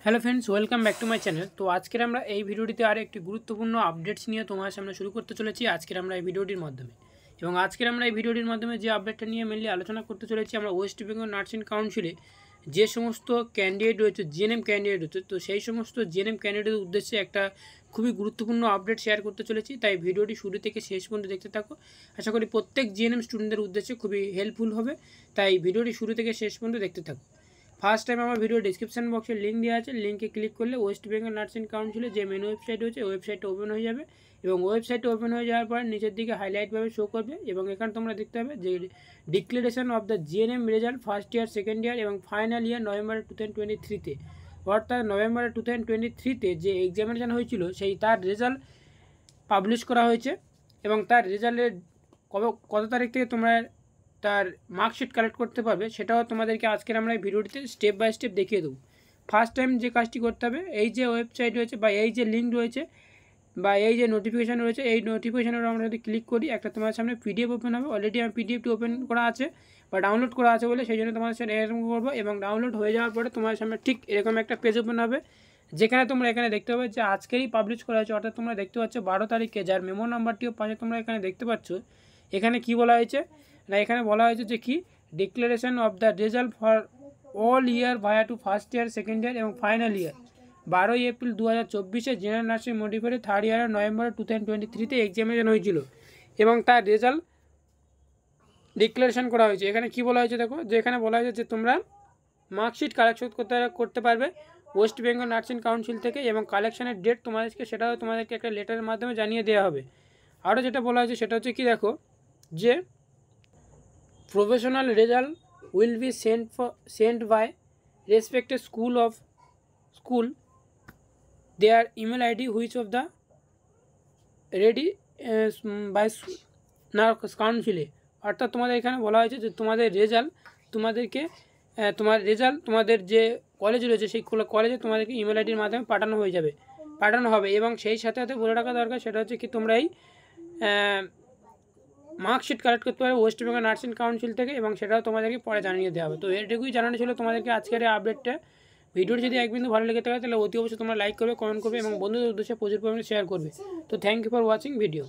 Hello friends, welcome back to my channel. তো আজকের আমরা এই ভিডিওটিতে আর একটি গুরুত্বপূর্ণ আপডেটস নিয়ে তোমার সামনে শুরু করতে চলেছি আজকের আমরা এই ভিডিওটির মাধ্যমে। এবং আজকের আমরা এই ভিডিওটির মাধ্যমে যে আপডেটটা নিয়ে মেনলি আলোচনা করতে চলেছি, আমরা ওয়েস্ট বেঙ্গল নার্সিং কাউন্সিলে যে সমস্ত ক্যান্ডিডেট রয়েছে, জিএনএম ক্যান্ডিডেট রয়েছে, তো সেই সমস্ত জিএনএম ক্যান্ডিডেটের উদ্দেশ্যে একটা খুবই গুরুত্বপূর্ণ আপডেট শেয়ার করতে চলেছি। তাই ভিডিওটি শুরু থেকে শেষ পর্যন্ত দেখতে থাকো। আশা করি প্রত্যেক জিএনএম স্টুডেন্টদের উদ্দেশ্যে খুবই হেল্পফুল হবে, তাই ভিডিওটি শুরু থেকে শেষ পর্যন্ত দেখতে থাকো। ফার্স্ট টাইম আমার ভিডিও ডিসক্রিপশন বক্সে লিঙ্ক দেওয়া আছে, লিঙ্কে ক্লিক করলে ওয়েস্ট বেঙ্গল নার্সিং কাউন্সিলের যে মেন ওয়েবসাইট রয়েছে ওয়েবসাইটটা ওপেন হয়ে যাবে। এবং ওয়েবসাইটটা ওপেন হয়ে যাওয়ার পর নিচের দিকে হাইলাইটভাবে শো করবে এবং এখানে তোমরা দেখতে পাবে যে declaration of the GNM result first year, second year এবং ফাইনাল ইয়ার নভেম্বর 2023-তে, অর্থাৎ নভেম্বর 2023-তে যে এক্সামিনেশন হয়েছিল সেই তার রেজাল্ট পাবলিশ করা হয়েছে। এবং তার রেজাল্টের কত তারিখ থেকে তোমরা তার মার্কশিট কালেক্ট করতে পারবে সেটাও তোমাদেরকে আজকের আমরা এই ভিডিওটিতে স্টেপ বাই স্টেপ দেখিয়ে দেবো। ফার্স্ট টাইম যে কাজটি করতে হবে, এই যে ওয়েবসাইট রয়েছে বা এই যে লিঙ্ক রয়েছে বা এই যে নোটিফিকেশান রয়েছে, এই নোটিফিকেশানের আমরা যদি ক্লিক করি একটা তোমার সামনে পিডিএফ ওপেন হবে। অলরেডি আমার পিডিএফটি ওপেন করা আছে বা ডাউনলোড করা আছে বলে সেই জন্য তোমাদের সাথে এরকম করবো। এবং ডাউনলোড হয়ে যাওয়ার পরে তোমার সামনে ঠিক এরকম একটা পেজ ওপেন হবে, যেখানে তোমরা এখানে দেখতে পাবে যে আজকেরই পাবলিশ করা হয়েছে, অর্থাৎ তোমরা দেখতে পাচ্ছ 12 তারিখে, যার মেমো নাম্বারটিও পাশে তোমরা এখানে দেখতে পাচ্ছ। এখানে কি বলা হয়েছে না, এখানে বলা হয়েছে যে কি declaration of the result for all year via to first year, second year এবং ফাইনাল ইয়ার 12 এপ্রিল 2024-এ general nursing modified third year November 2023-তে এক্সামিনেশন হয়েছিল এবং তার রেজাল্ট ডিক্লারেশন করা হয়েছে। এখানে কি বলা হয়েছে দেখো, যে এখানে বলা হয়েছে যে তোমরা মার্কশিট কালেকশন করতে পারবে ওয়েস্ট বেঙ্গল নার্সিং কাউন্সিল থেকে, এবং কালেকশনের ডেট তোমাদেরকে সেটাও তোমাদেরকে একটা লেটারের মাধ্যমে জানিয়ে দেওয়া হবে। আরও যেটা বলা হয়েছে সেটা হচ্ছে কি দেখো, যে professional result will be sent by respected school their email ID which of the ready by কাউন্সিলে। অর্থাৎ তোমাদের এখানে বলা হয়েছে যে তোমাদের রেজাল্ট তোমাদের যে কলেজ রয়েছে সেই কলেজে তোমাদেরকে ইমেল আইডির মাধ্যমে পাঠানো হবে। এবং সেই সাথে সাথে বলে রাখা দরকার সেটা হচ্ছে কি তোমরা এই মার্কশিট কালেক্ট করতে পারবে ওয়েস্ট বেঙ্গল নার্সিং কাউন্সিল থেকে, এবং সেটাও তোমাদেরকে পরে জানিয়ে দেওয়া হবে। তো এটুকুই জানানো ছিল তোমাদেরকে আজকের এই আপডেটটা। ভিডিওটি যদি এক বিন্দু ভালো লেগে থাকে তাহলে অতি অবশ্যই তোমরা লাইক করবে, কমেন্ট করবে এবং বন্ধুদের উদ্দেশ্যে প্রচুর পরিমাণে শেয়ার করবে। তো thank you for watching video.